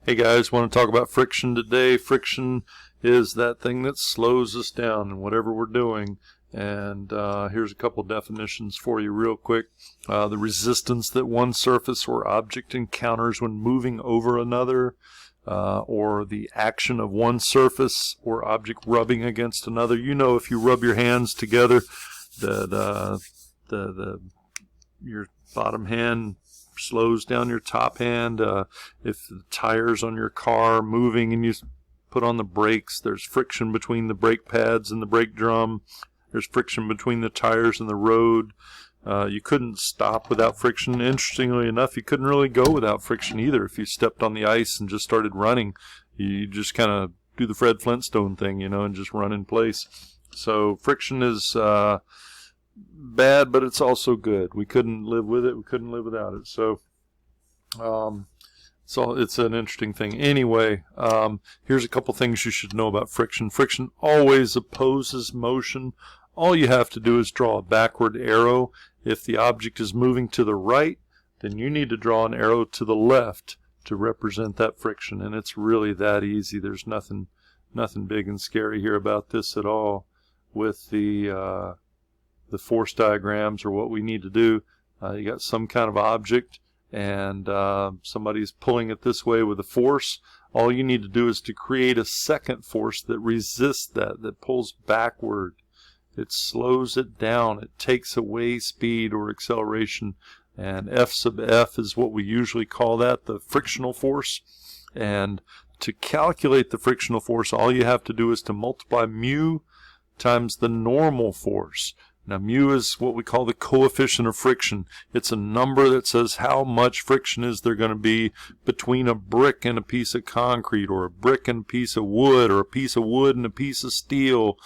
Hey guys, want to talk about friction today. Friction is that thing that slows us down in whatever we're doing. And here's a couple definitions for you real quick. The resistance that one surface or object encounters when moving over another, or the action of one surface or object rubbing against another. You know, if you rub your hands together, your bottom hand slows down your top hand. If the tires on your car are moving and you put on the brakes, there's friction between the brake pads and the brake drum. There's friction between the tires and the road. You couldn't stop without friction. Interestingly enough, you couldn't really go without friction either. If you stepped on the ice and just started running, you just kind of do the Fred Flintstone thing, you know, and just run in place. So friction is bad, but it's also good. We couldn't live with it. We couldn't live without it. So it's an interesting thing. Anyway, here's a couple things you should know about friction. Friction always opposes motion. All you have to do is draw a backward arrow. If the object is moving to the right, then you need to draw an arrow to the left to represent that friction. And it's really that easy. There's nothing big and scary here about this at all. With the force diagrams, or what we need to do, you got some kind of object and somebody's pulling it this way with a force. All you need to do is to create a second force that resists that pulls backward. It slows it down. It takes away speed or acceleration. And F sub F is what we usually call that, the frictional force. And to calculate the frictional force, all you have to do is to multiply mu times the normal force. Now, mu is what we call the coefficient of friction. It's a number that says how much friction is there going to be between a brick and a piece of concrete, or a brick and a piece of wood, or a piece of wood and a piece of steel.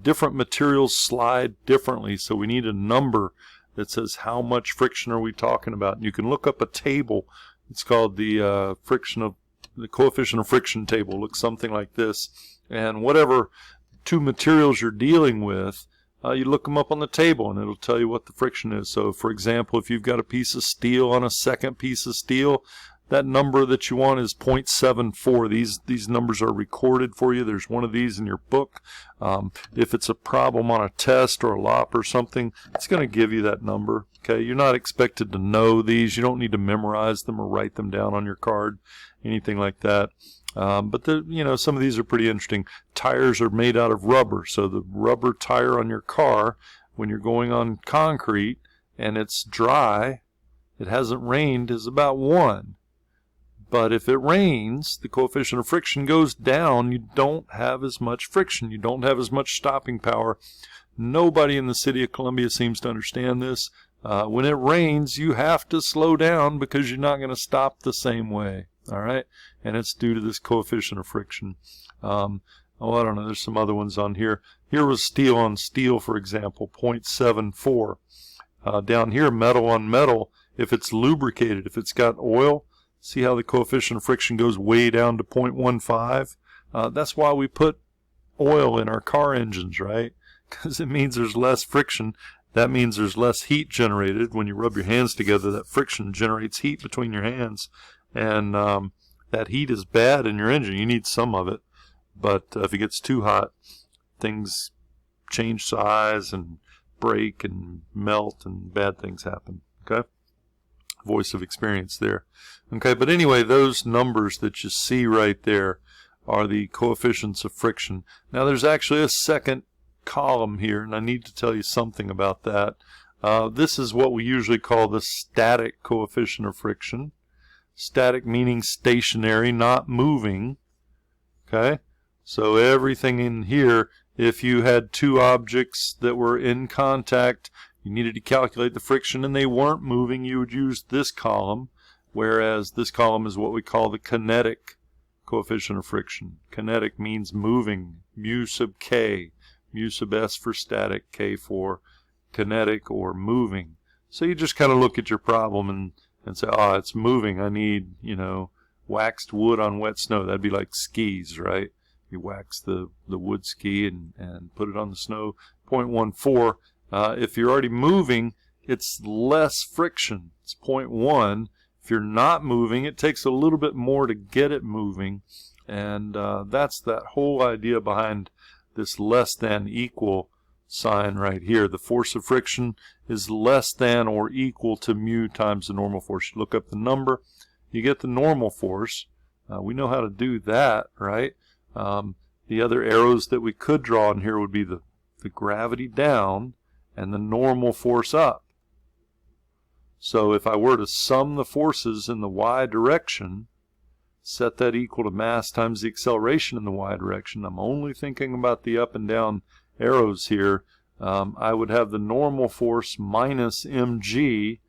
Different materials slide differently, so we need a number that says how much friction are we talking about. And you can look up a table. It's called the the coefficient of friction table. It looks something like this. And whatever two materials you're dealing with, you look them up on the table and it'll tell you what the friction is. So for example, if you've got a piece of steel on a second piece of steel, that number that you want is 0.74. These numbers are recorded for you. There's one of these in your book. If it's a problem on a test or a LOP or something, it's going to give you that number. Okay, you're not expected to know these. You don't need to memorize them or write them down on your card, anything like that. But some of these are pretty interesting. Tires are made out of rubber, so the rubber tire on your car, when you're going on concrete and it's dry, it hasn't rained, is about 1. But if it rains, the coefficient of friction goes down. You don't have as much friction. You don't have as much stopping power. Nobody in the city of Columbia seems to understand this. When it rains, you have to slow down because you're not going to stop the same way. All right, and it's due to this coefficient of friction. I don't know, there's some other ones on here. Here was steel on steel, for example, 0.74. Down here, metal on metal, if it's lubricated, if it's got oil, see how the coefficient of friction goes way down to 0.15? That's why we put oil in our car engines, right? Because it means there's less friction. That means there's less heat generated. When you rub your hands together, that friction generates heat between your hands. And that heat is bad in your engine. You need some of it. But if it gets too hot, things change size and break and melt and bad things happen. Okay? Voice of experience there. Okay, but anyway, those numbers that you see right there are the coefficients of friction. Now there's actually a second column here, and I need to tell you something about that. This is what we usually call the static coefficient of friction. Static meaning stationary, not moving. Okay? So everything in here, if you had two objects that were in contact, you needed to calculate the friction and they weren't moving, you would use this column, whereas this column is what we call the kinetic coefficient of friction. Kinetic means moving, mu sub k, mu sub s for static, k for kinetic or moving. So you just kind of look at your problem and say, it's moving. I need, waxed wood on wet snow. That'd be like skis, right? You wax the wood ski and put it on the snow. 0.14. If you're already moving, it's less friction. It's 0.1. If you're not moving, it takes a little bit more to get it moving, and that's that whole idea behind this less than equal sign right here. The force of friction is less than or equal to mu times the normal force. You look up the number, you get the normal force. We know how to do that, right? The other arrows that we could draw in here would be the gravity down and the normal force up. So if I were to sum the forces in the y direction, set that equal to mass times the acceleration in the y direction, I'm only thinking about the up and down arrows here, I would have the normal force minus mg,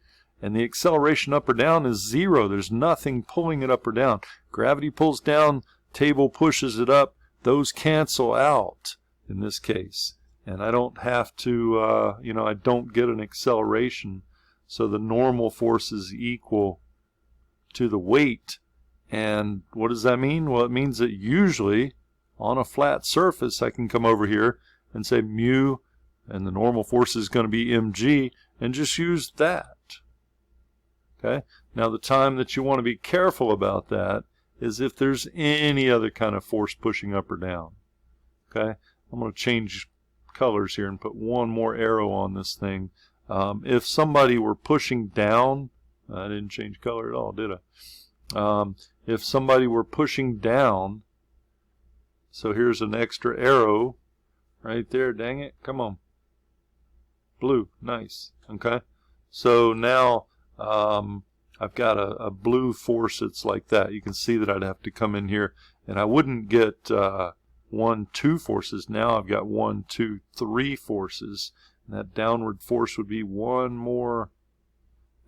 and the acceleration up or down is 0. There's nothing pulling it up or down. Gravity pulls down, table pushes it up. Those cancel out in this case. And I don't have to, I don't get an acceleration. So the normal force is equal to the weight. And what does that mean? Well, it means that usually on a flat surface, I can come over here and say mu, and the normal force is going to be mg, and just use that. Okay? Now the time that you want to be careful about that is if there's any other kind of force pushing up or down. Okay? I'm going to change colors here and put one more arrow on this thing. If somebody were pushing down, I didn't change color at all, did I? If somebody were pushing down, so here's an extra arrow right there, dang it, come on. Blue, nice, okay? So now I've got a blue force that's like that. You can see that I'd have to come in here, and I wouldn't get 1, 2 forces. Now I've got 1, 2, 3 forces. And that downward force would be one more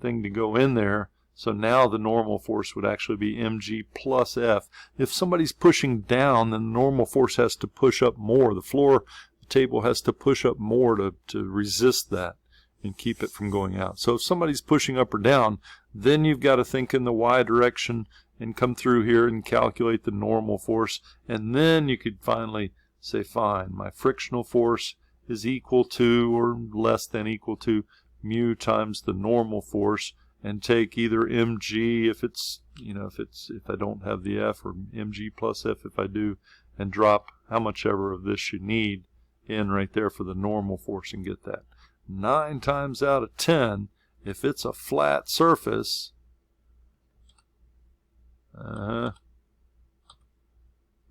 thing to go in there. So now the normal force would actually be mg plus F. If somebody's pushing down, then the normal force has to push up more. The floor, the table has to push up more to resist that and keep it from going out. So if somebody's pushing up or down, then you've got to think in the y direction and come through here and calculate the normal force. And then you could finally say, fine, my frictional force is equal to or less than equal to mu times the normal force, and take either mg if it's, if I don't have the F, or mg plus F if I do, and drop how much ever of this you need in right there for the normal force and get that. 9 times out of 10, if it's a flat surface,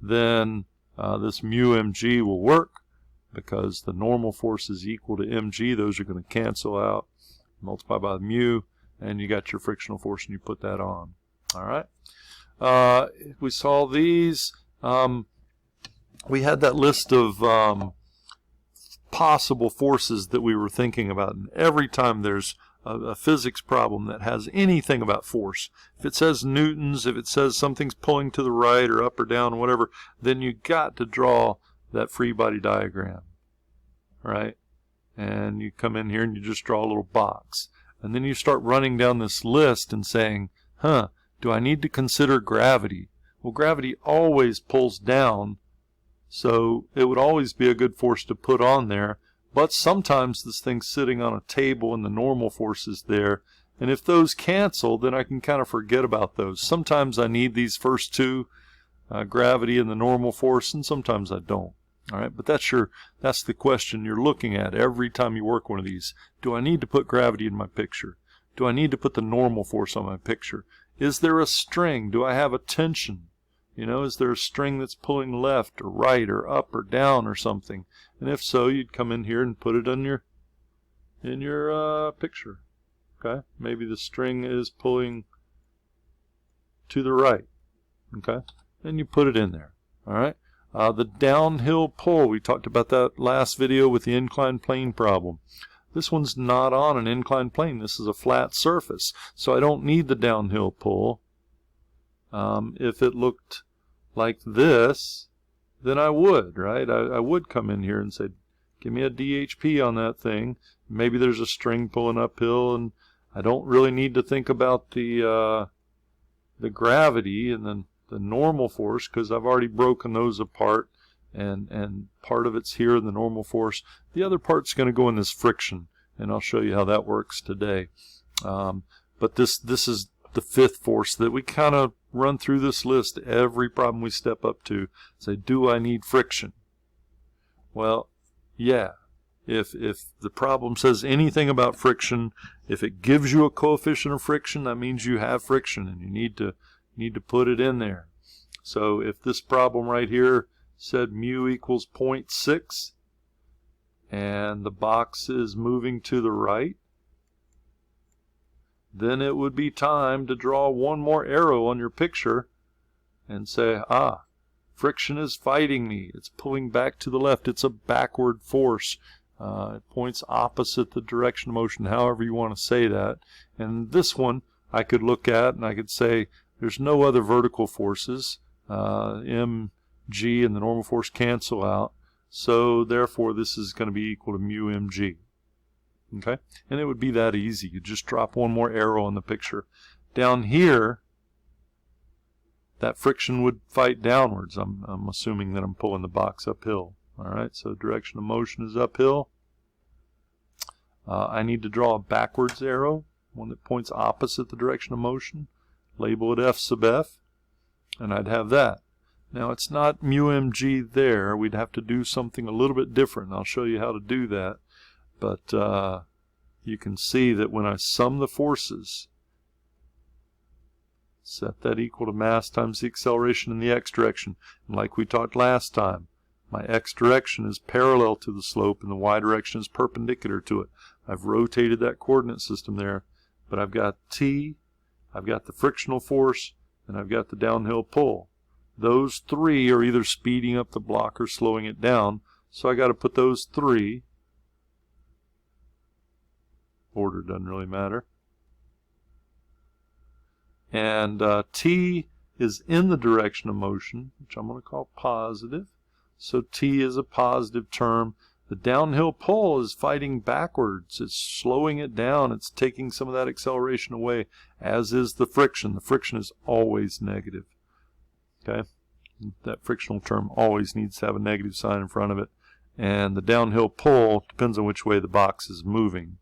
then this mu mg will work, because the normal force is equal to mg. Those are going to cancel out, multiply by the mu, and you got your frictional force, and you put that on. All right. We saw these. We had that list of possible forces that we were thinking about, and every time there's a physics problem that has anything about force, if it says newtons, if it says something's pulling to the right or up or down, whatever, then you got to draw that free body diagram, right? And you come in here and you just draw a little box, and then you start running down this list and saying, do I need to consider gravity? Well, gravity always pulls down, so it would always be a good force to put on there. But sometimes this thing's sitting on a table and the normal force is there, and if those cancel, then I can kind of forget about those. Sometimes I need these first two, gravity and the normal force, and sometimes I don't. All right, but that's the question you're looking at every time you work one of these. Do I need to put gravity in my picture? Do I need to put the normal force on my picture? Is there a string? Do I have a tension? Is there a string that's pulling left or right or up or down or something? And if so, you'd come in here and put it on in your picture. Okay, maybe the string is pulling to the right. Okay, and you put it in there. All right. The downhill pull, we talked about that last video with the inclined plane problem. This one's not on an inclined plane. This is a flat surface, so I don't need the downhill pull. If it looked like this, then I would, right? I would come in here and say, give me a DHP on that thing. Maybe there's a string pulling uphill, and I don't really need to think about the gravity and then the normal force, because I've already broken those apart, and part of it's here in the normal force. The other part's going to go in this friction, and I'll show you how that works today. But this is the fifth force that we kind of run through this list every problem we step up to. Say, do I need friction? Well, yeah. If the problem says anything about friction, if it gives you a coefficient of friction, that means you have friction and you need to put it in there. So if this problem right here said mu equals 0.6 and the box is moving to the right, then it would be time to draw one more arrow on your picture and say, friction is fighting me. It's pulling back to the left. It's a backward force. It points opposite the direction of motion, however you want to say that. And this one I could look at and I could say there's no other vertical forces. mg and the normal force cancel out. So therefore this is going to be equal to mu mg. Okay? And it would be that easy. You just drop one more arrow on the picture. Down here, that friction would fight downwards. I'm assuming that I'm pulling the box uphill. Alright, so direction of motion is uphill. I need to draw a backwards arrow, one that points opposite the direction of motion. Label it F sub F, and I'd have that. Now it's not mu mg there. We'd have to do something a little bit different. I'll show you how to do that. But you can see that when I sum the forces, set that equal to mass times the acceleration in the x direction. And like we talked last time, my x direction is parallel to the slope and the y direction is perpendicular to it. I've rotated that coordinate system there, but I've got t, I've got the frictional force, and I've got the downhill pull. Those three are either speeding up the block or slowing it down, so I got to put those three. Order doesn't really matter. And t is in the direction of motion, which I'm going to call positive. So t is a positive term. The downhill pull is fighting backwards. It's slowing it down. It's taking some of that acceleration away, as is the friction. The friction is always negative. Okay? That frictional term always needs to have a negative sign in front of it. And the downhill pull depends on which way the box is moving.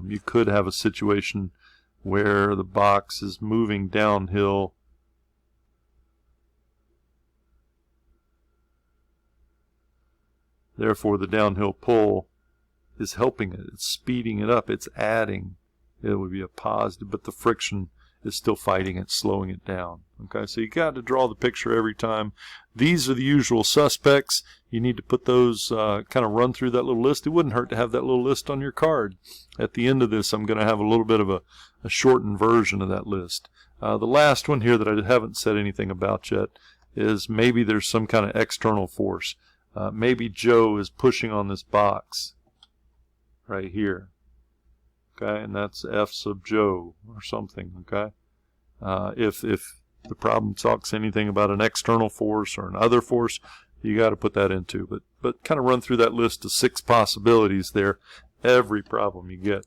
You could have a situation where the box is moving downhill Therefore, the downhill pull is helping it. It's speeding it up. It's adding. It would be a positive, but the friction is still fighting it, slowing it down. Okay, so you got to draw the picture every time. These are the usual suspects. You need to put those, kind of run through that little list. It wouldn't hurt to have that little list on your card. At the end of this, I'm going to have a little bit of a shortened version of that list. The last one here that I haven't said anything about yet is maybe there's some kind of external force. Maybe Joe is pushing on this box right here. Okay, and that's F sub Joe or something. Okay, if the problem talks anything about an external force or an other force, you got to put that into. But kind of run through that list of 6 possibilities there. Every problem you get.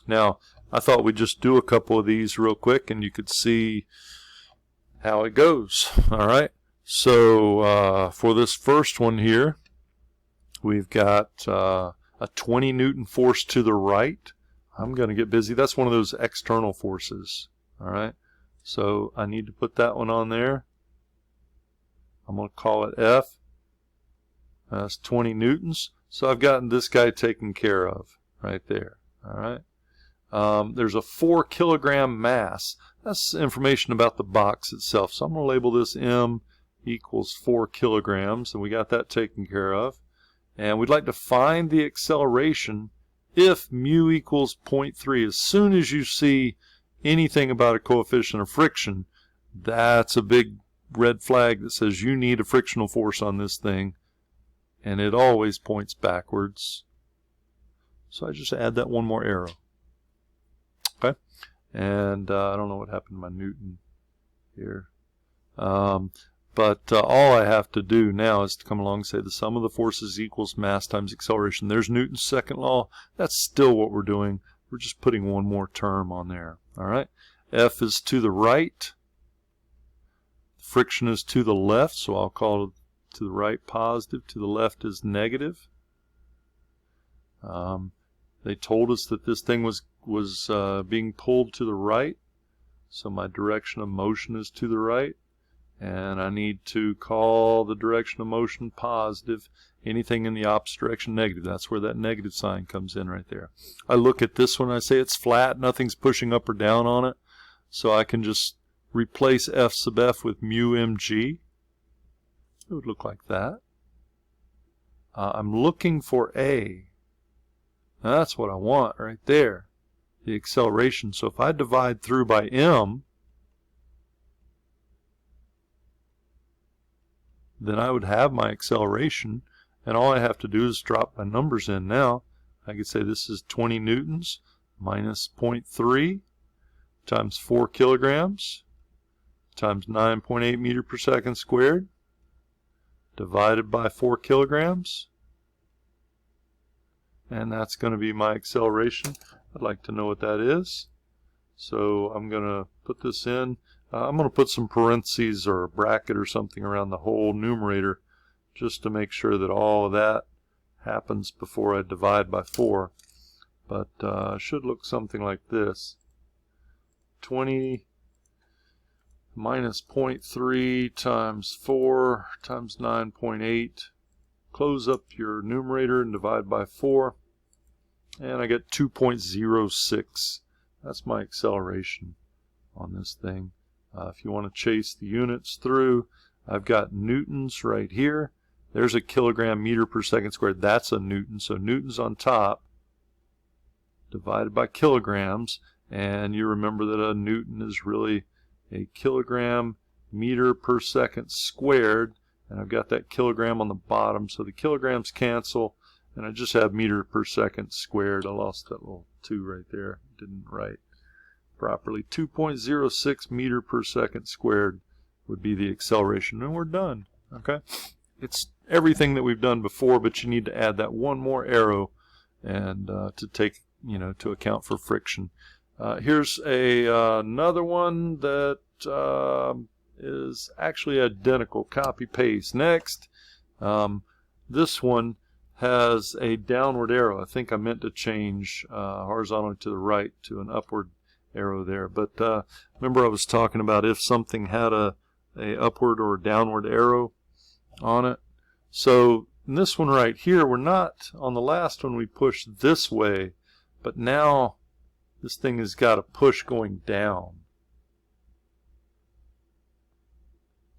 Now, I thought we'd just do a couple of these real quick, and you could see how it goes. All right. So for this first one here, we've got a 20 Newton force to the right. I'm going to get busy. That's one of those external forces. All right. So I need to put that one on there. I'm going to call it F. That's 20 newtons. So I've gotten this guy taken care of right there. All right. There's a 4 kilogram mass. That's information about the box itself. So I'm going to label this M equals 4 kilograms, and we got that taken care of. And we'd like to find the acceleration if mu equals 0.3. As soon as you see anything about a coefficient of friction, that's a big red flag that says you need a frictional force on this thing, and it always points backwards. So I just add that one more arrow. Okay, and I don't know what happened to my Newton here. But all I have to do now is to come along and say the sum of the forces equals mass times acceleration. There's Newton's second law. That's still what we're doing. We're just putting one more term on there. All right. F is to the right. Friction is to the left, so I'll call it to the right positive. To the left is negative. They told us that this thing was being pulled to the right. So my direction of motion is to the right. And I need to call the direction of motion positive. Anything in the opposite direction negative. That's where that negative sign comes in right there. I look at this one, I say it's flat, nothing's pushing up or down on it. So I can just replace F sub F with mu mg. It would look like that. I'm looking for A. That's what I want right there. The acceleration. So if I divide through by m, then I would have my acceleration, and all I have to do is drop my numbers in now. I could say this is 20 newtons minus 0.3 times 4 kilograms times 9.8 meter per second squared divided by 4 kilograms. And that's going to be my acceleration. I'd like to know what that is. So I'm going to put this in. I'm going to put some parentheses or a bracket or something around the whole numerator just to make sure that all of that happens before I divide by 4. But it should look something like this. 20 minus 0.3 times 4 times 9.8. Close up your numerator and divide by 4. And I get 2.06. That's my acceleration on this thing. If you want to chase the units through, I've got newtons right here. There's a kilogram meter per second squared. That's a newton. So newtons on top divided by kilograms. And you remember that a newton is really a kilogram meter per second squared. And I've got that kilogram on the bottom. So the kilograms cancel. And I just have meter per second squared. I lost that little 2 right there. Didn't write properly. 2.06 meter per second squared would be the acceleration, and we're done. Okay, it's everything that we've done before, but you need to add that one more arrow and to take, to account for friction. Here's another one that is actually identical. Copy paste. Next, this one has a downward arrow. I think I meant to change horizontally to the right to an upward arrow there, but remember I was talking about if something had a upward or a downward arrow on it. So in this one right here, we're not, on the last one we pushed this way, but now this thing has got a push going down.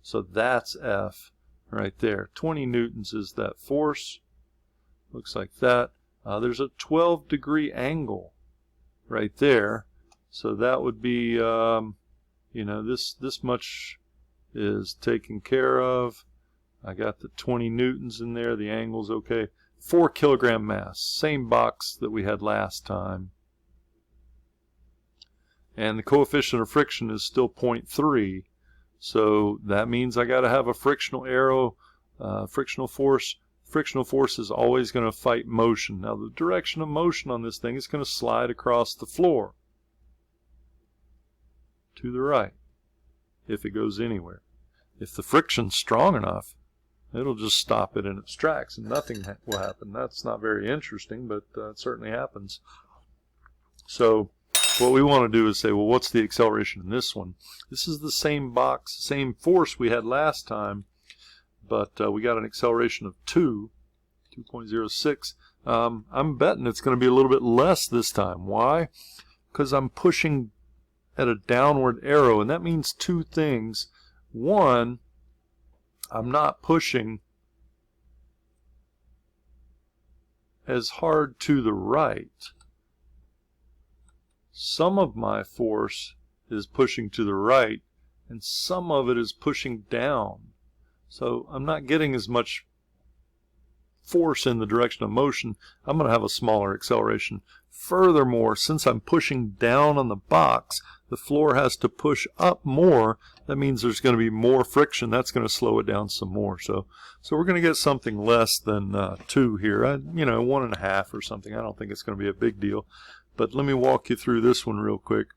So that's F right there. 20 newtons is that force. Looks like that. There's a 12-degree angle right there. So that would be, this much is taken care of. I got the 20 newtons in there. The angle's okay. 4 kilogram mass. Same box that we had last time. And the coefficient of friction is still 0.3. So that means I got to have a frictional arrow, frictional force. Frictional force is always going to fight motion. Now the direction of motion on this thing is going to slide across the floor to the right if it goes anywhere. If the friction's strong enough, it'll just stop it in its tracks and nothing will happen. That's not very interesting, but it certainly happens. So what we want to do is say, well, what's the acceleration in this one? This is the same box, same force we had last time, but we got an acceleration of 2.06. I'm betting it's going to be a little bit less this time. Why? Because I'm pushing at a downward arrow, and that means two things. One, I'm not pushing as hard to the right. Some of my force is pushing to the right, and some of it is pushing down. So I'm not getting as much force in the direction of motion. I'm going to have a smaller acceleration. Furthermore, since I'm pushing down on the box, the floor has to push up more. That means there's going to be more friction. That's going to slow it down some more. So we're going to get something less than 2 here. 1.5 or something. I don't think it's going to be a big deal. But let me walk you through this one real quick.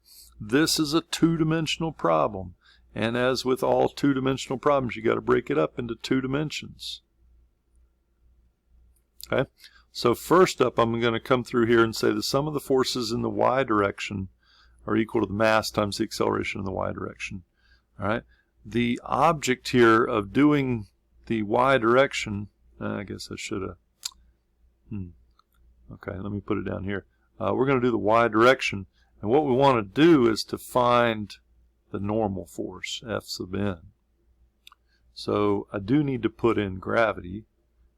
This is a two-dimensional problem. And as with all two-dimensional problems, you got to break it up into 2 dimensions. Okay? So first up, I'm going to come through here and say the sum of the forces in the y direction are equal to the mass times the acceleration in the y direction. All right. The object here of doing the y direction, I guess I should have. Okay, let me put it down here. We're going to do the y direction, and what we want to do is to find the normal force, F sub n. So I do need to put in gravity,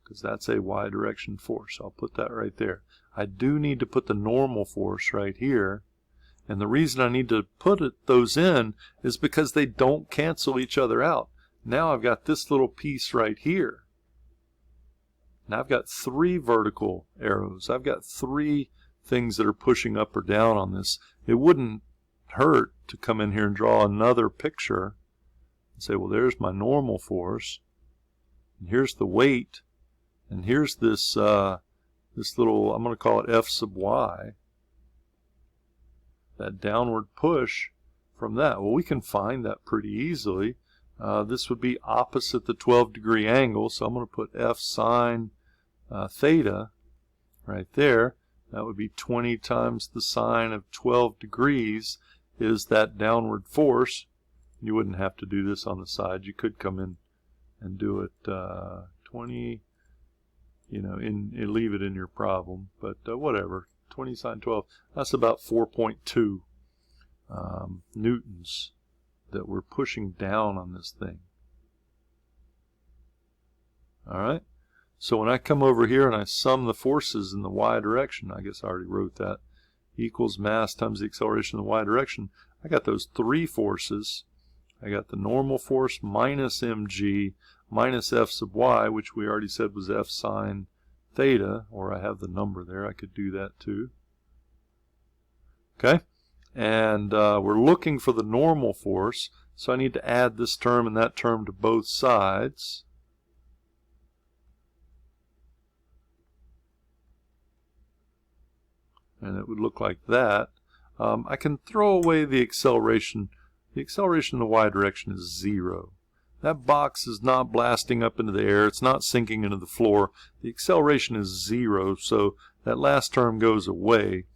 because that's a y direction force. I'll put that right there. I do need to put the normal force right here, and the reason I need to put those in is because they don't cancel each other out. Now I've got this little piece right here. Now I've got 3 vertical arrows. I've got 3 things that are pushing up or down on this. It wouldn't hurt to come in here and draw another picture and say, well, there's my normal force, and here's the weight, and here's this this little, I'm going to call it F sub y, that downward push from that. Well, we can find that pretty easily. This would be opposite the 12-degree angle, so I'm going to put F sine theta right there. That would be 20 times the sine of 12 degrees is that downward force. You wouldn't have to do this on the side. You could come in and do it 20, you know, leave it in your problem, but whatever. 20 sine 12, that's about 4.2 newtons that we're pushing down on this thing. All right. So when I come over here and I sum the forces in the y direction, I guess I already wrote that, equals mass times the acceleration in the y direction, I got those 3 forces. I got the normal force minus mg minus f sub y, which we already said was f sine theta, or I have the number there. I could do that too. Okay? And we're looking for the normal force, so I need to add this term and that term to both sides. And it would look like that. I can throw away the acceleration. The acceleration in the y direction is 0. That box is not blasting up into the air. It's not sinking into the floor. The acceleration is 0, so that last term goes away.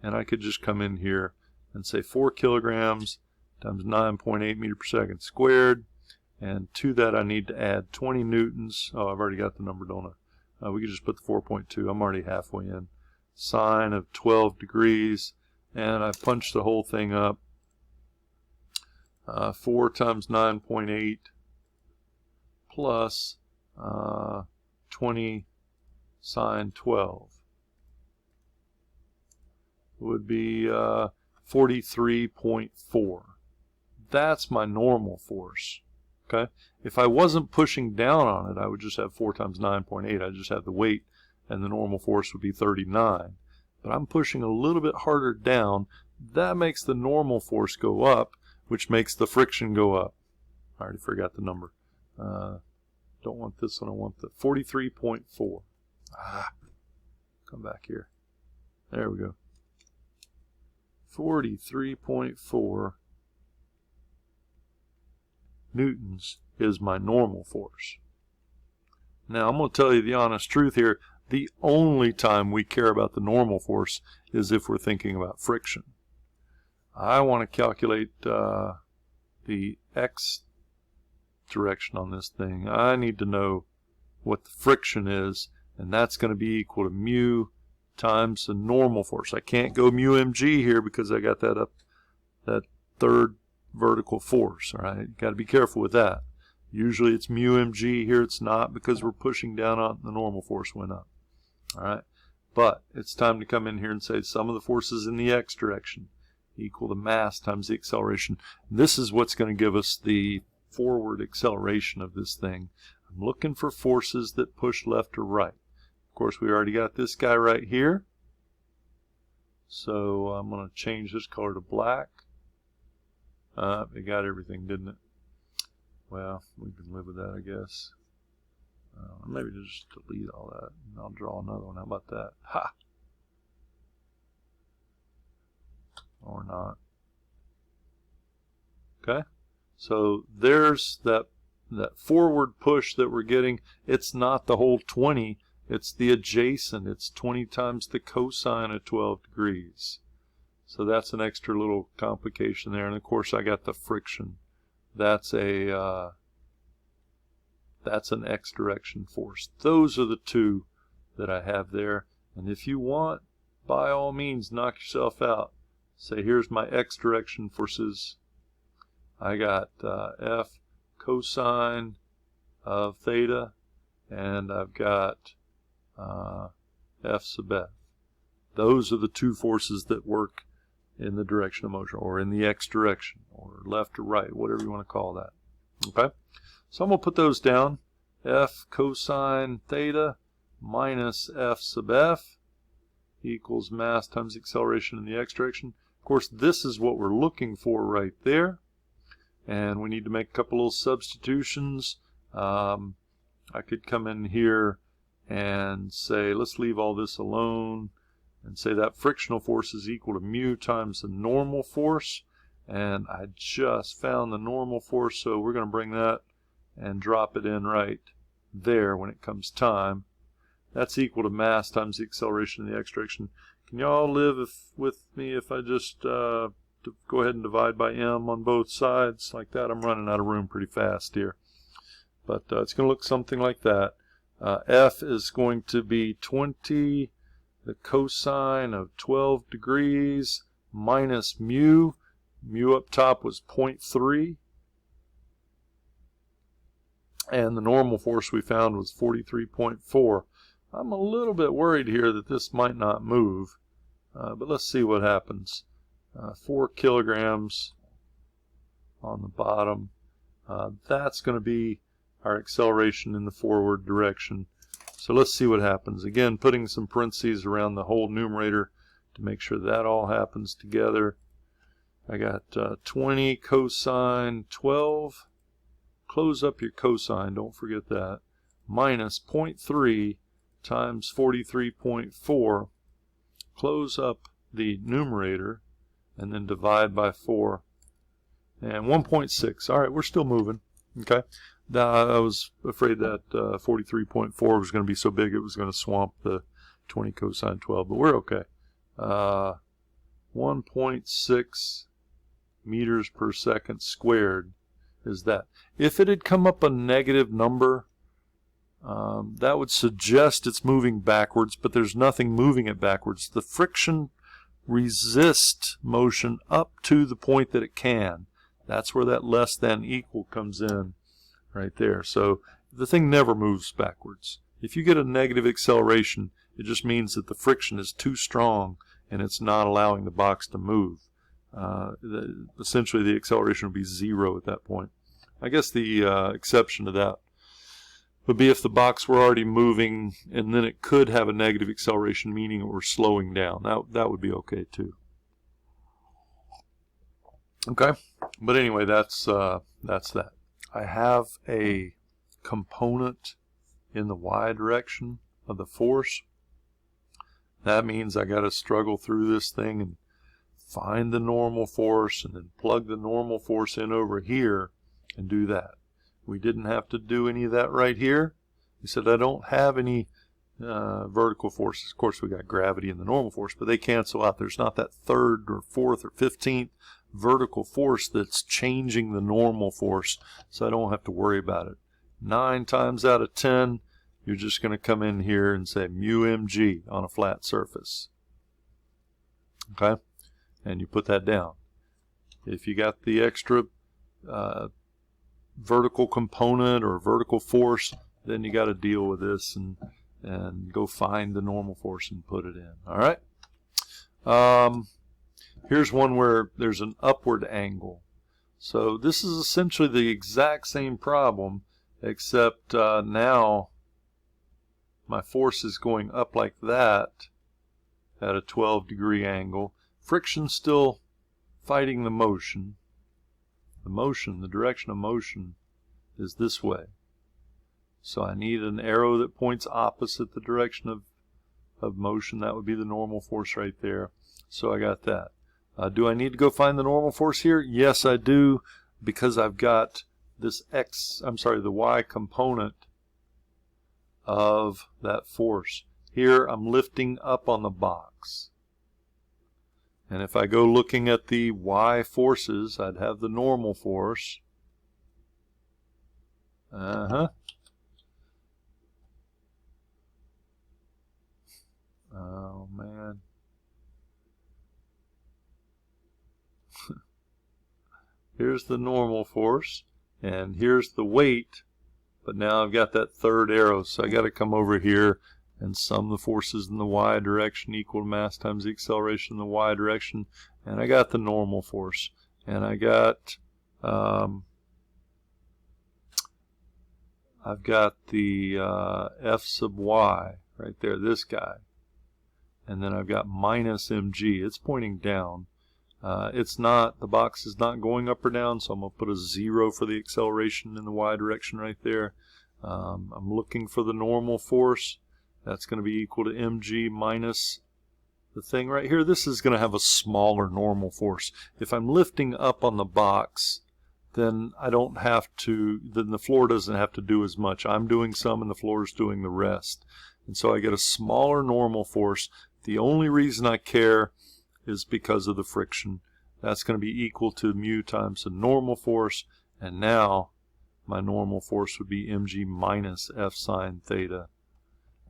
And I could just come in here and say 4 kilograms times 9.8 meters per second squared. And to that I need to add 20 newtons. Oh, I've already got the number, don't I? We could just put the 4.2. I'm already halfway in. Sine of 12 degrees, and I punch the whole thing up. 4 times 9.8 plus 20 sine 12 would be 43.4. That's my normal force. Okay. If I wasn't pushing down on it, I would just have 4 times 9.8. I'd just have the weight, and the normal force would be 39. But I'm pushing a little bit harder down. That makes the normal force go up, which makes the friction go up. I already forgot the number. Don't want this one. I want the 43.4. Come back here. There we go. 43.4 newtons is my normal force. Now, I'm going to tell you the honest truth here. The only time we care about the normal force is if we're thinking about friction. I want to calculate the x direction on this thing. I need to know what the friction is, and that's going to be equal to mu times the normal force. I can't go mu mg here because I got that third vertical force. All right, you got to be careful with that. Usually it's mu mg. Here it's not because we're pushing down on the normal force went up. All right, but it's time to come in here and say sum of the forces in the x direction equal to mass times the acceleration. And this is what's going to give us the forward acceleration of this thing. I'm looking for forces that push left or right. Of course, we already got this guy right here. So I'm going to change this color to black. It got everything, didn't it? Well, we can live with that, I guess. Maybe just delete all that, and I'll draw another one. How about that? Ha! Or not. Okay? So there's that forward push that we're getting. It's not the whole 20. It's the adjacent. It's 20 times the cosine of 12 degrees. So that's an extra little complication there. And of course I got the friction. That's an X direction force. Those are the two that I have there. And if you want, by all means, knock yourself out. Say, here's my X direction forces. I got F cosine of theta, and I've got F sub F. Those are the two forces that work in the direction of motion, or in the X direction, or left or right, whatever you want to call that. Okay? So I'm going to put those down. F cosine theta minus F sub F equals mass times acceleration in the X direction. Of course, this is what we're looking for right there. And we need to make a couple little substitutions. I could come in here and say, let's leave all this alone, and say that frictional force is equal to mu times the normal force. And I just found the normal force, so we're going to bring that and drop it in right there when it comes time. That's equal to mass times the acceleration in the X direction. Can y'all live with me if I just go ahead and divide by m on both sides like that? I'm running out of room pretty fast here. But it's going to look something like that. F is going to be 20, the cosine of 12 degrees minus mu. Mu up top was 0.3. And the normal force we found was 43.4. I'm a little bit worried here that this might not move. But let's see what happens. 4 kilograms on the bottom. That's going to be our acceleration in the forward direction. So let's see what happens. Again, putting some parentheses around the whole numerator to make sure that all happens together. I got 20 cosine 12. Close up your cosine, don't forget that. Minus 0.3 times 43.4. Close up the numerator and then divide by 4. And 1.6. All right, we're still moving. Okay. I was afraid that 43.4 was going to be so big it was going to swamp the 20 cosine 12, but we're okay. 1.6 meters per second squared is that. If it had come up a negative number, that would suggest it's moving backwards, but there's nothing moving it backwards. The friction resists motion up to the point that it can. That's where that less than equal comes in right there. So the thing never moves backwards. If you get a negative acceleration, it just means that the friction is too strong and it's not allowing the box to move. Essentially the acceleration would be 0 at that point. I guess the exception to that would be if the box were already moving and then it could have a negative acceleration, meaning it were slowing down. That would be okay too. Okay, but anyway, that's that. I have a component in the y direction of the force. That means I got to struggle through this thing and find the normal force and then plug the normal force in over here and do that. We didn't have to do any of that right here. We said I don't have any vertical forces. Of course, we got gravity and the normal force, but they cancel out. There's not that third or fourth or 15th vertical force that's changing the normal force, so I don't have to worry about it. 9 times out of 10, you're just going to come in here and say mu mg on a flat surface. Okay? And you put that down. If you got the extra vertical component or vertical force, then you got to deal with this and go find the normal force and put it in. All right? Here's one where there's an upward angle. So this is essentially the exact same problem, except now my force is going up like that at a 12-degree angle. Friction's still fighting the motion. The direction of motion is this way. So I need an arrow that points opposite the direction of motion. That would be the normal force right there. So I got that. Do I need to go find the normal force here? Yes, I do, because I've got this the y component of that force. Here I'm lifting up on the box. And if I go looking at the y forces, I'd have the normal force. Oh, man. Here's the normal force, and here's the weight, but now I've got that third arrow, so I got to come over here and sum the forces in the y direction equal to mass times the acceleration in the y direction, and I got the normal force, and I got I've got the F sub y right there, this guy, and then I've got minus mg. It's pointing down. It's not, the box is not going up or down, so I'm going to put a 0 for the acceleration in the y direction right there. I'm looking for the normal force. That's going to be equal to mg minus the thing right here. This is going to have a smaller normal force. If I'm lifting up on the box, then I don't have to, then the floor doesn't have to do as much. I'm doing some and the floor is doing the rest. And so I get a smaller normal force. The only reason I care is because of the friction. That's going to be equal to mu times the normal force, and now my normal force would be mg minus f sine theta.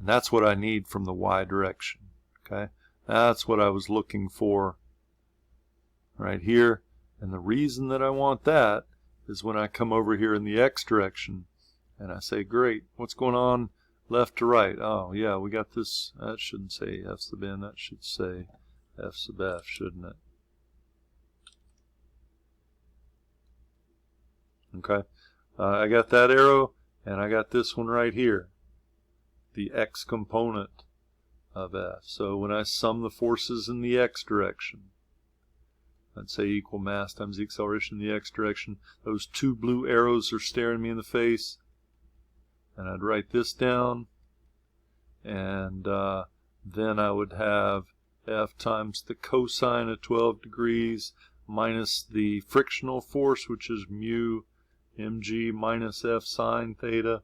And that's what I need from the y direction. Okay, that's what I was looking for right here. And the reason that I want that is when I come over here in the x direction and I say, great, what's going on left to right? Oh yeah, we got this. That shouldn't say f sub n, that should say f sub f, shouldn't it? Okay, I got that arrow, and I got this one right here, the x component of f. So when I sum the forces in the x direction, I'd say equal mass times the acceleration in the x direction. Those two blue arrows are staring me in the face, and I'd write this down, and then I would have f times the cosine of 12 degrees minus the frictional force, which is mu mg minus f sine theta,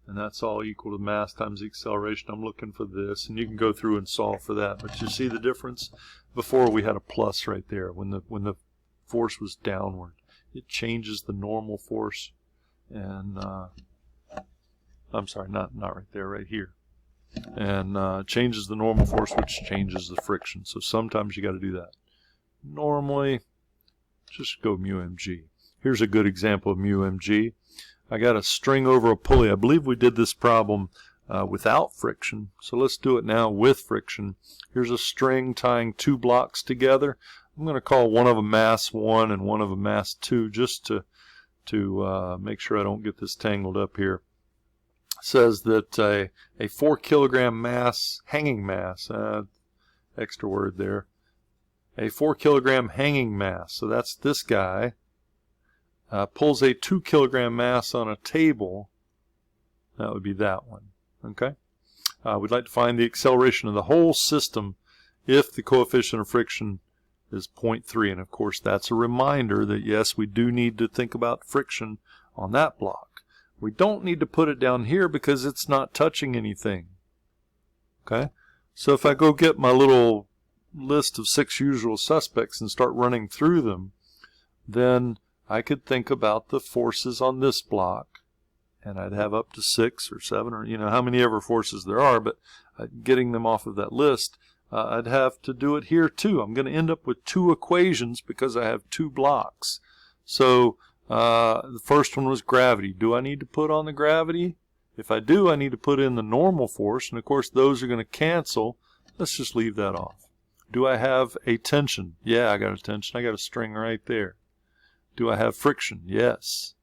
and that's all equal to mass times the acceleration. I'm looking for this, and you can go through and solve for that, but you see the difference? Before we had a plus right there when the force was downward. It changes the normal force, and I'm sorry, not right there, right here. And changes the normal force, which changes the friction. So sometimes you got to do that. Normally, just go mu mg. Here's a good example of mu mg. I got a string over a pulley. I believe we did this problem without friction, so let's do it now with friction. Here's a string tying two blocks together. I'm going to call one of them mass 1 and one of them mass 2, just to make sure I don't get this tangled up here. Says that a 4 kilogram mass, hanging mass, extra word there, a 4 kilogram hanging mass, so that's this guy, pulls a 2 kilogram mass on a table. That would be that one. Okay, we'd like to find the acceleration of the whole system if the coefficient of friction is 0.3, and of course that's a reminder that yes, we do need to think about friction on that block. We don't need to put it down here because it's not touching anything. Okay, so if I go get my little list of 6 usual suspects and start running through them, then I could think about the forces on this block, and I'd have up to 6 or 7 or how many ever forces there are, but getting them off of that list, I'd have to do it here too. I'm going to end up with 2 equations because I have 2 blocks. So the first one was gravity. Do I need to put on the gravity? If I do, I need to put in the normal force, and of course those are going to cancel. Let's just leave that off. Do I have a tension? Yeah, I got a tension. I got a string right there. Do I have friction? Yes.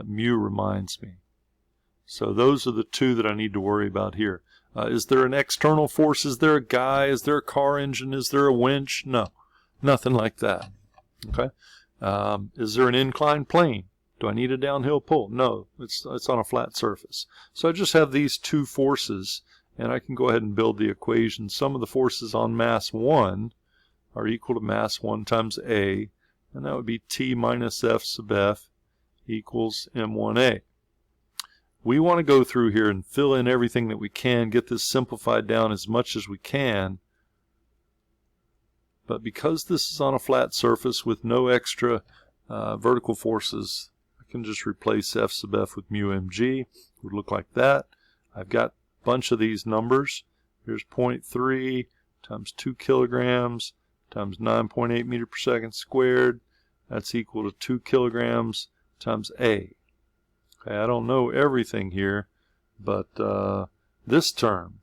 Mu reminds me. So those are the 2 that I need to worry about here. Is there an external force? Is there a guy? Is there a car engine? Is there a winch? No, nothing like that. Okay. Is there an inclined plane? Do I need a downhill pull? No, it's on a flat surface. So I just have these 2 forces, and I can go ahead and build the equation. Some of the forces on mass 1 are equal to mass 1 times A, and that would be T minus F sub F equals M1A. We want to go through here and fill in everything that we can, get this simplified down as much as we can. But because this is on a flat surface with no extra vertical forces, I can just replace F sub F with mu mg. It would look like that. I've got a bunch of these numbers. Here's 0.3 times 2 kilograms times 9.8 meter per second squared. That's equal to 2 kilograms times A. Okay, I don't know everything here, but this term,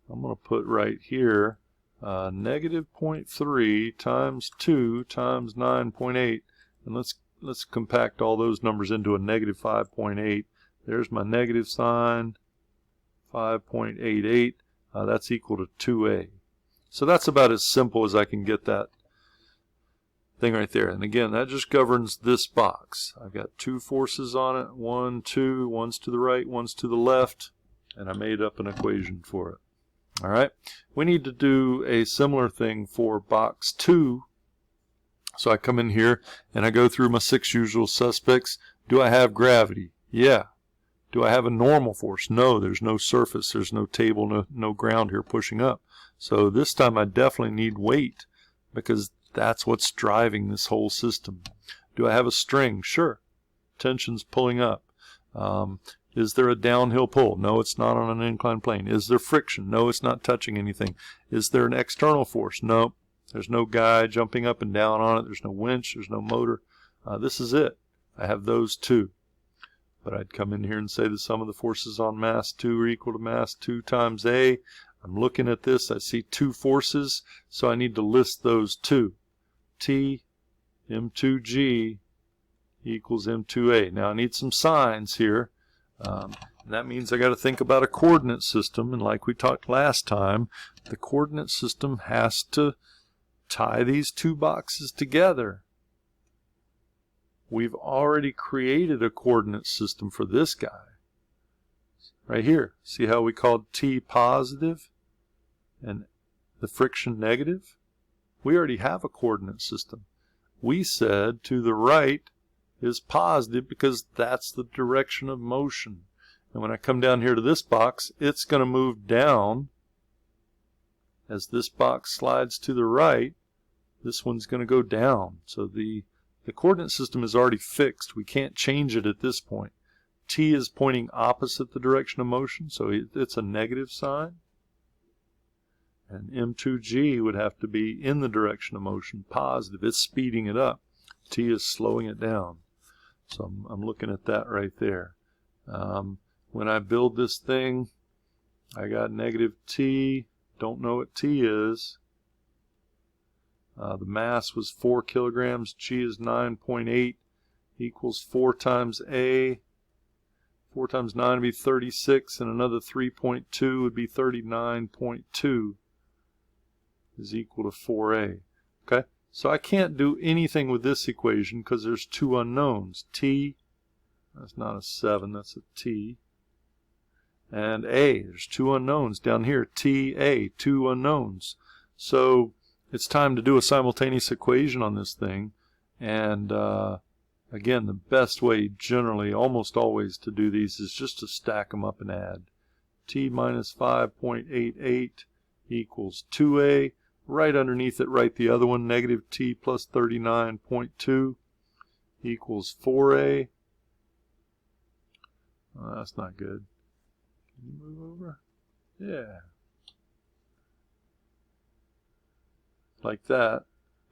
I'm going to put right here, negative 0.3 times 2 times 9.8, and let's compact all those numbers into a negative 5.8. There's my negative sign, 5.88. That's equal to 2a. So that's about as simple as I can get that thing right there. And again, that just governs this box. I've got two forces on it, 1, 2, one's to the right, one's to the left, and I made up an equation for it. All right, we need to do a similar thing for box 2. So I come in here and I go through my 6 usual suspects. Do I have gravity? Yeah. Do I have a normal force? No, there's no surface, there's no table, no ground here pushing up. So this time I definitely need weight, because that's what's driving this whole system. Do I have a string? Sure. Tension's pulling up. Is there a downhill pull? No, it's not on an inclined plane. Is there friction? No, it's not touching anything. Is there an external force? No, there's no guy jumping up and down on it. There's no winch. There's no motor. This is it. I have those two. But I'd come in here and say the sum of the forces on mass 2 are equal to mass 2 times A. I'm looking at this. I see 2 forces, so I need to list those 2. T M2G equals M2A. Now I need some signs here. And that means I got to think about a coordinate system, and like we talked last time, the coordinate system has to tie these two boxes together. We've already created a coordinate system for this guy. Right here. See how we called T positive and the friction negative? We already have a coordinate system. We said to the right is positive because that's the direction of motion. And when I come down here to this box, it's going to move down. As this box slides to the right, this one's going to go down. So the coordinate system is already fixed. We can't change it at this point. T is pointing opposite the direction of motion, so it's a negative sign. And M2G would have to be in the direction of motion, positive. It's speeding it up. T is slowing it down. So I'm looking at that right there. When I build this thing, I got negative T. Don't know what T is. The mass was 4 kilograms. G is 9.8 equals 4 times A. 4 times 9 would be 36, and another 3.2 would be 39.2 is equal to 4A. Okay, so I can't do anything with this equation because there's two unknowns. T, that's not a 7, that's a T. And A, there's two unknowns down here. T, A, two unknowns. So it's time to do a simultaneous equation on this thing. And again, the best way generally, almost always, to do these is just to stack them up and add. T minus 5.88 equals 2A. Right underneath it, write the other one, negative T plus 39.2 equals 4A. Oh, that's not good. Can you move over? Yeah. Like that.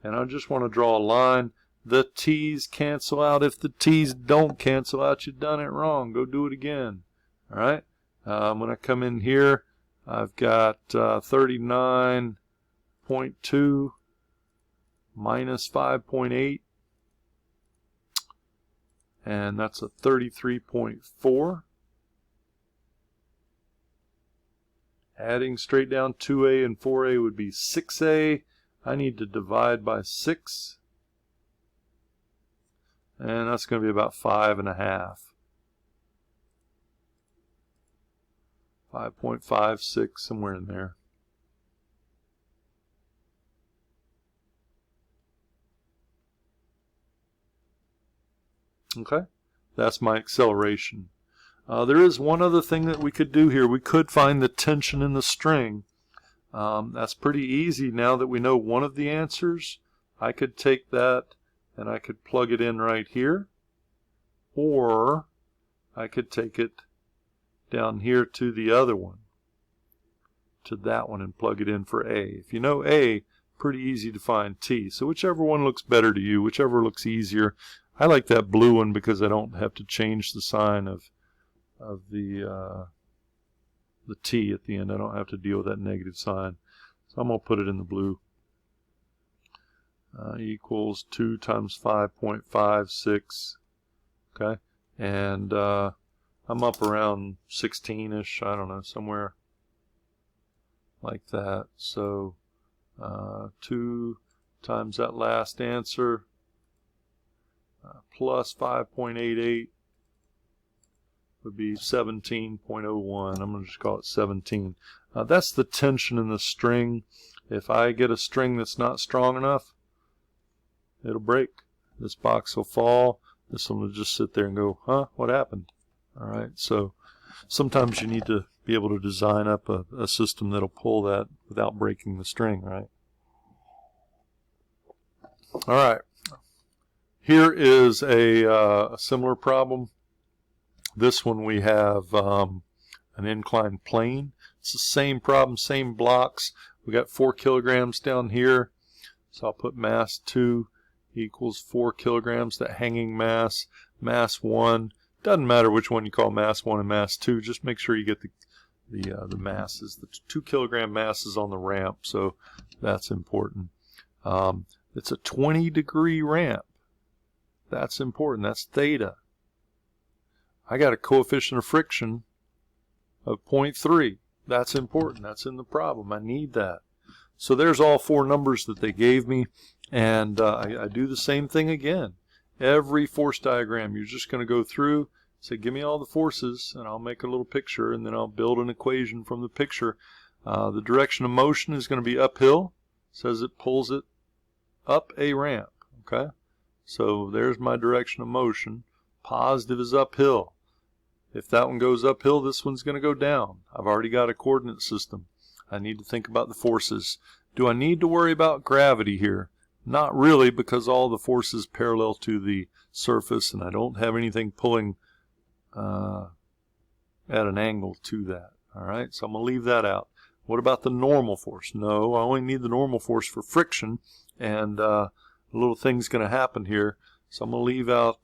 And I just want to draw a line. The T's cancel out. If the T's don't cancel out, you've done it wrong. Go do it again. All right? When I come in here, I've got 39.2 minus 5.8, and that's a 33.4. Adding straight down 2A and 4A would be 6A. I need to divide by 6, and that's going to be about 5.5. 5.56, somewhere in there. Okay, that's my acceleration. There is one other thing that we could do here. We could find the tension in the string. That's pretty easy now that we know one of the answers. I could take that and I could plug it in right here, or I could take it down here to the other one, to that one, and plug it in for A. If you know A, pretty easy to find T. So whichever one looks better to you, whichever looks easier. I like that blue one because I don't have to change the sign of the T at the end. I don't have to deal with that negative sign. So I'm going to put it in the blue. Equals 2 times 5.56. Okay, and I'm up around 16-ish, I don't know, somewhere like that. So 2 times that last answer plus 5.88 would be 17.01. I'm going to just call it 17. That's the tension in the string. If I get a string that's not strong enough, it'll break. This box will fall. This one will just sit there and go, huh, what happened? All right, so sometimes you need to be able to design up a system that'll pull that without breaking the string, right? All right, here is a similar problem. This one we have an inclined plane. It's the same problem, same blocks. We got 4 kilograms down here, so I'll put mass 2 equals 4 kilograms, that hanging mass, mass 1. Doesn't matter which one you call mass 1 and mass 2, just make sure you get the masses. The 2 kilogram masses on the ramp, so that's important. It's a 20-degree ramp. That's important. That's theta. I got a coefficient of friction of 0.3. That's important. That's in the problem. I need that. So there's all 4 numbers that they gave me, and I do the same thing again. Every force diagram, you're just going to go through, say, give me all the forces, and I'll make a little picture, and then I'll build an equation from the picture. The direction of motion is going to be uphill. It says it pulls it up a ramp. Okay, so there's my direction of motion. Positive is uphill. If that one goes uphill, this one's going to go down. I've already got a coordinate system. I need to think about the forces. Do I need to worry about gravity here? Not really, because all the forces parallel to the surface, and I don't have anything pulling at an angle to that. All right, so I'm going to leave that out. What about the normal force? No, I only need the normal force for friction, and a little thing's going to happen here. So I'm going to leave out,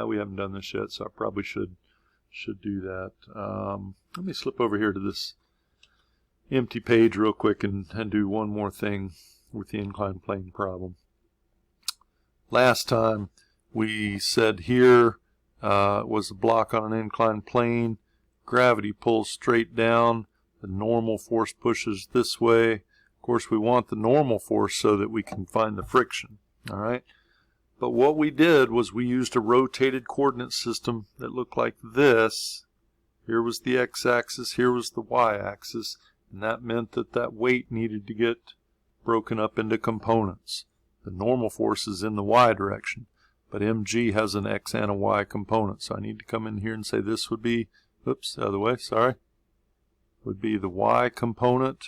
we haven't done this yet, so I probably should do that. Let me slip over here to this empty page real quick and do one more thing with the inclined plane problem. Last time we said here was a block on an inclined plane. Gravity pulls straight down. The normal force pushes this way. Of course, we want the normal force so that we can find the friction. All right. But what we did was we used a rotated coordinate system that looked like this. Here was the x-axis, here was the y-axis, and that meant that that weight needed to get broken up into components. The normal force is in the y direction, but mg has an x and a y component, so I need to come in here and say this would be, oops, the other way, sorry, would be the y component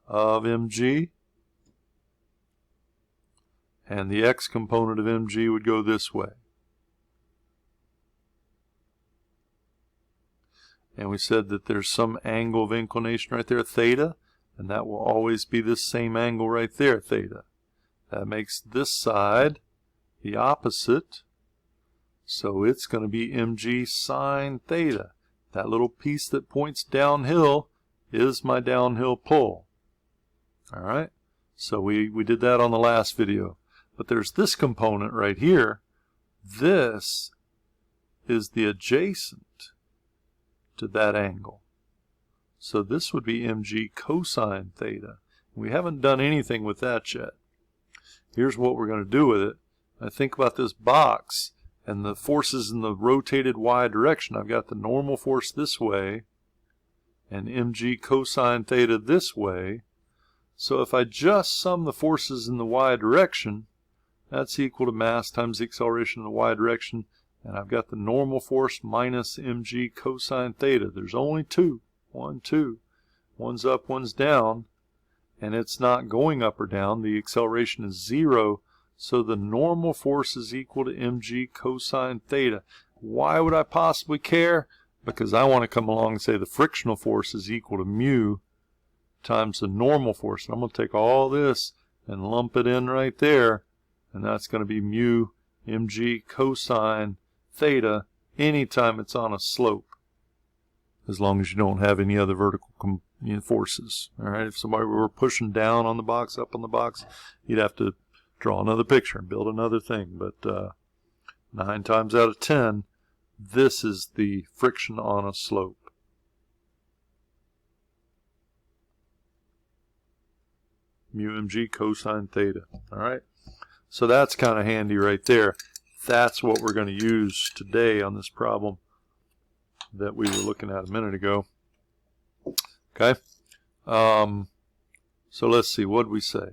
of mg, and the x component of mg would go this way. And we said that there's some angle of inclination right there, theta, and that will always be this same angle right there, theta. That makes this side the opposite, so it's going to be mg sine theta. That little piece that points downhill is my downhill pull. All right, so we did that on the last video. But there's this component right here. This is the adjacent to that angle. So this would be mg cosine theta. We haven't done anything with that yet. Here's what we're going to do with it. I think about this box and the forces in the rotated y direction. I've got the normal force this way and mg cosine theta this way. So if I just sum the forces in the y direction, that's equal to mass times the acceleration in the y direction, and I've got the normal force minus mg cosine theta. There's only 2. 1, 2. One's up, one's down, and it's not going up or down. The acceleration is 0, so the normal force is equal to mg cosine theta. Why would I possibly care? Because I want to come along and say the frictional force is equal to mu times the normal force. And I'm going to take all this and lump it in right there, and that's going to be mu mg cosine theta anytime it's on a slope, as long as you don't have any other vertical forces. All right, if somebody were pushing down on the box, up on the box, you'd have to draw another picture and build another thing. But 9 times out of 10, this is the friction on a slope. Mu mg cosine theta. All right, so that's kind of handy right there. That's what we're going to use today on this problem that we were looking at a minute ago. Okay, so let's see, what did we say?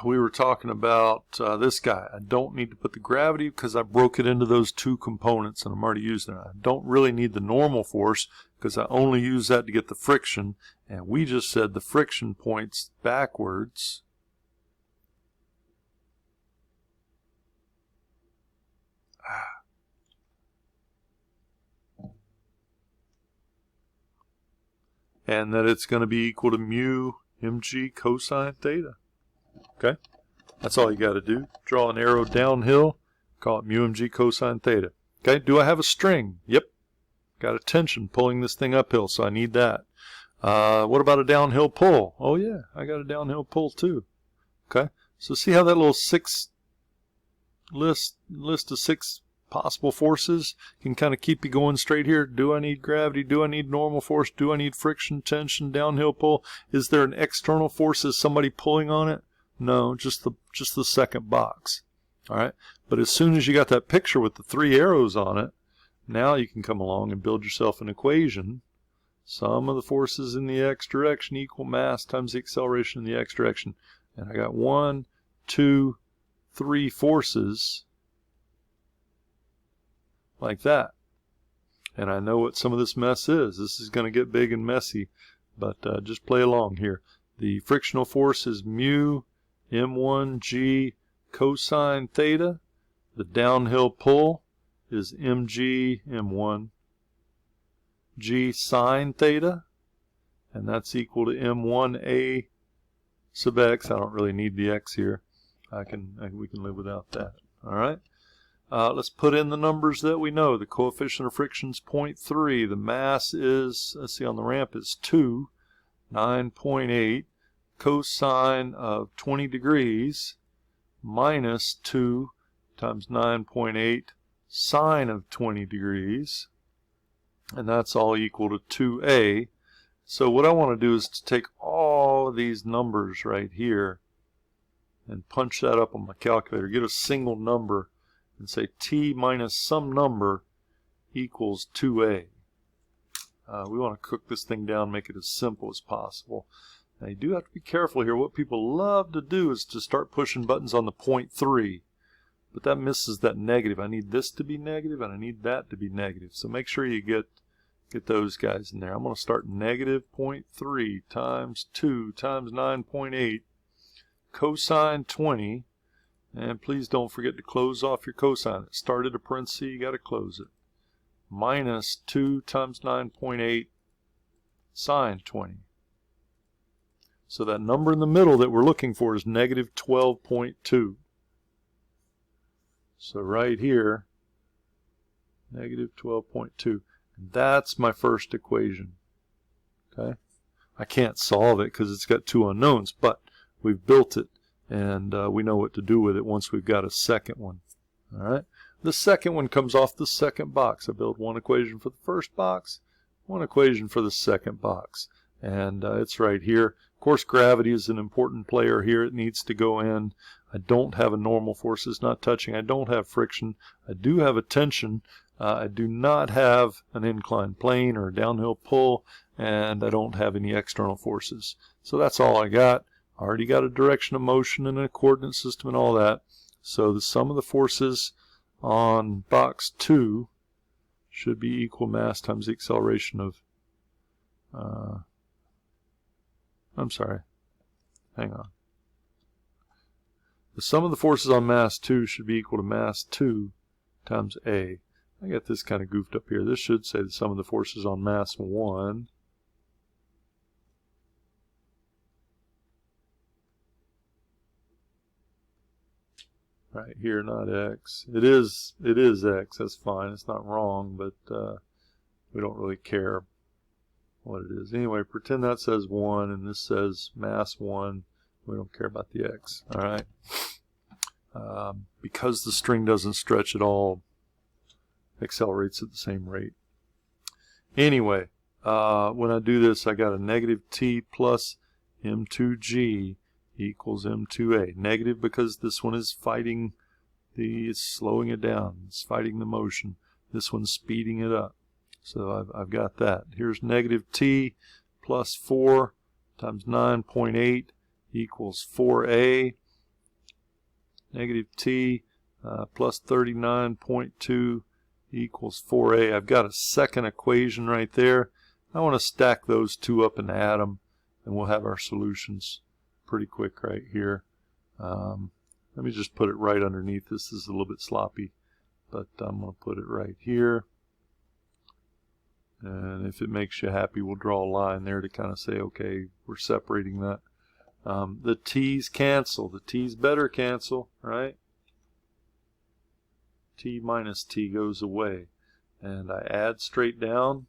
We were talking about this guy. I don't need to put the gravity because I broke it into those two components and I'm already using it. I don't really need the normal force because I only use that to get the friction, and we just said the friction points backwards. And that it's going to be equal to mu mg cosine theta. Okay, that's all you got to do. Draw an arrow downhill, call it mu mg cosine theta. Okay, do I have a string? Yep. Got a tension pulling this thing uphill, so I need that. What about a downhill pull? Oh yeah, I got a downhill pull too. Okay, so see how that little list of 6 possible forces can kind of keep you going straight here. Do I need gravity? Do I need normal force? Do I need friction, tension, downhill pull? Is there an external force? Is somebody pulling on it? No, just the second box. All right, but as soon as you got that picture with the 3 arrows on it, now you can come along and build yourself an equation. Sum of the forces in the x direction equal mass times the acceleration in the x direction. And I got 1, 2, 3 forces like that. And I know what some of this mess is. This is going to get big and messy, but just play along here. The frictional force is mu m1g cosine theta. The downhill pull is mg m1 g sine theta, and that's equal to m1a sub x. I don't really need the x here. We can live without that. All right. Let's put in the numbers that we know. The coefficient of friction is 0.3. The mass is, let's see, on the ramp is 2, 9.8. Cosine of 20 degrees minus 2 times 9.8 sine of 20 degrees. And that's all equal to 2a. So what I want to do is to take all of these numbers right here and punch that up on my calculator. Get a single number and say t minus some number equals 2a. We want to cook this thing down, make it as simple as possible. Now you do have to be careful here. What people love to do is to start pushing buttons on the 0.3, but that misses that negative. I need this to be negative and I need that to be negative. So make sure you get those guys in there. I'm going to start negative 0.3 times 2 times 9.8 cosine 20. And please don't forget to close off your cosine. It started a parenthesis, you got to close it. Minus 2 times 9.8 sine 20. So that number in the middle that we're looking for is negative 12.2. So right here, negative 12.2. And that's my first equation. Okay? I can't solve it because it's got 2 unknowns, but we've built it. And we know what to do with it once we've got a second one. All right. The second one comes off the second box. I build one equation for the first box, one equation for the second box. And it's right here. Of course, gravity is an important player here. It needs to go in. I don't have a normal force. It's not touching. I don't have friction. I do have a tension. I do not have an incline plane or a downhill pull. And I don't have any external forces. So that's all I got. I already got a direction of motion and a coordinate system and all that. So the sum of the forces on box 2 should be equal mass times the acceleration of I'm sorry. Hang on. The sum of the forces on mass 2 should be equal to mass 2 times A. I got this kind of goofed up here. This should say the sum of the forces on mass 1 right here, not X. It is X. That's fine. It's not wrong, but we don't really care what it is. Anyway, pretend that says 1 and this says mass 1. We don't care about the X. All right. Because the string doesn't stretch at all, accelerates at the same rate. Anyway, when I do this, I got a negative t plus m2g equals m2a. Negative because this one is fighting it's slowing it down. It's fighting the motion. This one's speeding it up. So I've got that. Here's negative t plus 4 times 9.8 equals 4a. Negative t plus 39.2 equals 4a. I've got a second equation right there. I want to stack those two up and add them, and we'll have our solutions pretty quick right here. Let me just put it right underneath. This is a little bit sloppy, but I'm going to put it right here. And if it makes you happy, we'll draw a line there to kind of say, okay, we're separating that. The t's cancel. The t's better cancel, right? T minus t goes away. And I add straight down.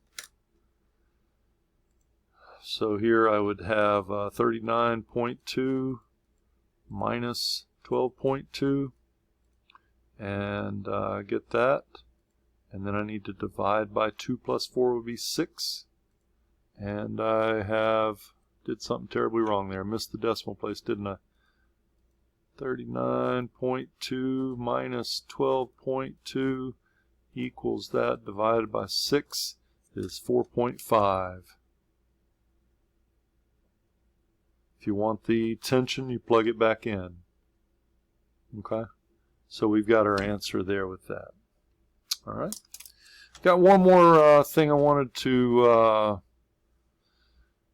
So here I would have 39.2 minus 12.2. And get that. And then I need to divide by 2 plus 4 would be 6. And I did something terribly wrong there. I missed the decimal place, didn't I? 39.2 minus 12.2 equals that divided by 6 is 4.5. If you want the tension, you plug it back in. Okay? So we've got our answer there with that. All right. Got one more thing I wanted to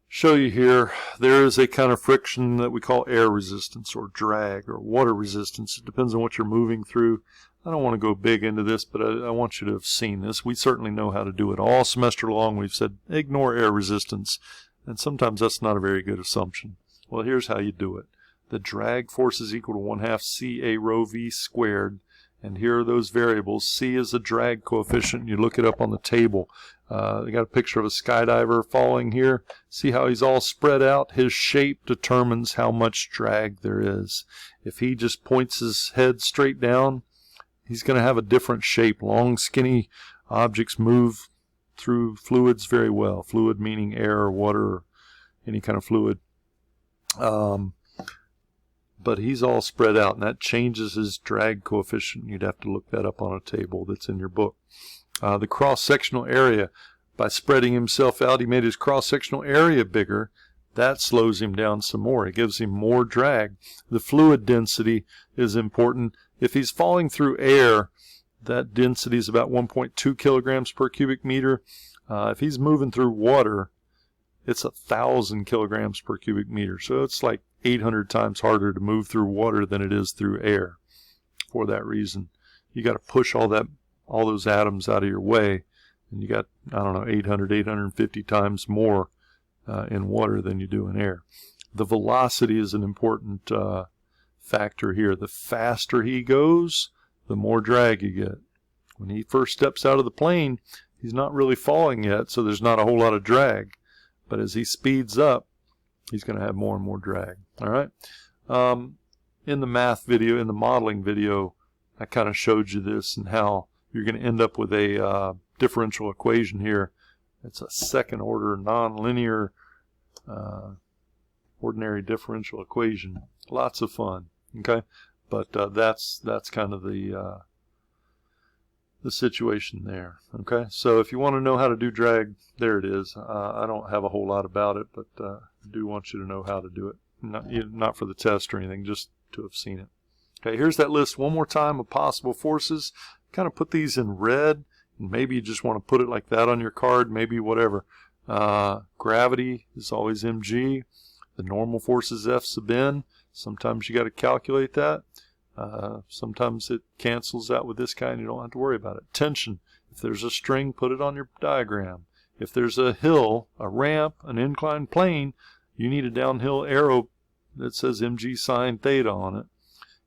show you here. There is a kind of friction that we call air resistance or drag or water resistance. It depends on what you're moving through. I don't want to go big into this, but I want you to have seen this. We certainly know how to do it. All semester long we've said ignore air resistance, and sometimes that's not a very good assumption. Well, here's how you do it. The drag force is equal to 1/2 CA rho V squared. And here are those variables. C is the drag coefficient. You look it up on the table. I got a picture of a skydiver falling here. See how he's all spread out? His shape determines how much drag there is. If he just points his head straight down, he's going to have a different shape. Long, skinny objects move through fluids very well. Fluid meaning air or water or any kind of fluid. But he's all spread out, and that changes his drag coefficient. You'd have to look that up on a table that's in your book. The cross-sectional area, by spreading himself out, he made his cross-sectional area bigger. That slows him down some more. It gives him more drag. The fluid density is important. If he's falling through air, that density is about 1.2 kilograms per cubic meter. If he's moving through water, it's 1,000 kilograms per cubic meter. So it's like 800 times harder to move through water than it is through air. For that reason, you got to push all those atoms out of your way, and you got, I don't know, 850 times more in water than you do in air. The velocity is an important factor here. The faster he goes, the more drag you get. When he first steps out of the plane, he's not really falling yet, so there's not a whole lot of drag. But as he speeds up, he's going to have more and more drag. All right. In the math video, in the modeling video, I kind of showed you this and how you're going to end up with a differential equation here. It's a second order nonlinear ordinary differential equation. Lots of fun. Okay. But that's kind of the situation there. Okay, so if you want to know how to do drag, there it is. I don't have a whole lot about it, but I do want you to know how to do it. Not for the test or anything, just to have seen it. Okay, here's that list one more time of possible forces. Kind of put these in red, and maybe you just want to put it like that on your card, maybe whatever. Gravity is always mg. The normal force is F sub n. Sometimes you got to calculate that. Sometimes it cancels out with this guy and you don't have to worry about it. Tension. If there's a string, put it on your diagram. If there's a hill, a ramp, an inclined plane, you need a downhill arrow that says mg sine theta on it.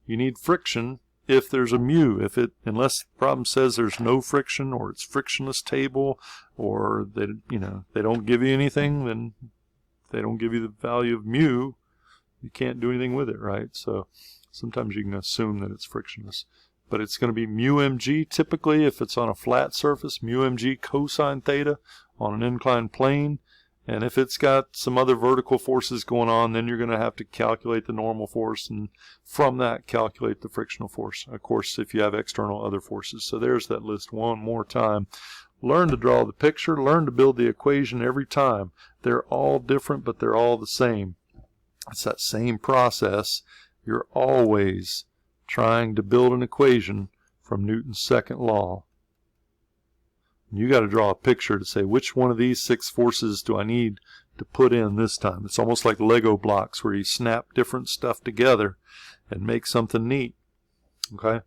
You need friction if there's a mu. Unless the problem says there's no friction or it's frictionless table or they don't give you anything, then they don't give you the value of mu, you can't do anything with it, right? So sometimes you can assume that it's frictionless. But it's going to be mu mg typically if it's on a flat surface, mu mg cosine theta on an inclined plane. And if it's got some other vertical forces going on, then you're going to have to calculate the normal force and from that calculate the frictional force. Of course, if you have external other forces. So there's that list one more time. Learn to draw the picture, learn to build the equation every time. They're all different, but they're all the same. It's that same process. You're always trying to build an equation from Newton's second law. You got to draw a picture to say which one of these 6 forces do I need to put in this time. It's almost like Lego blocks where you snap different stuff together and make something neat. Okay?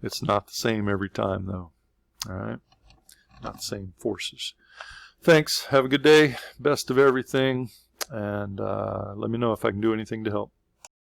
It's not the same every time though. Alright? Not the same forces. Thanks. Have a good day. Best of everything. And let me know if I can do anything to help.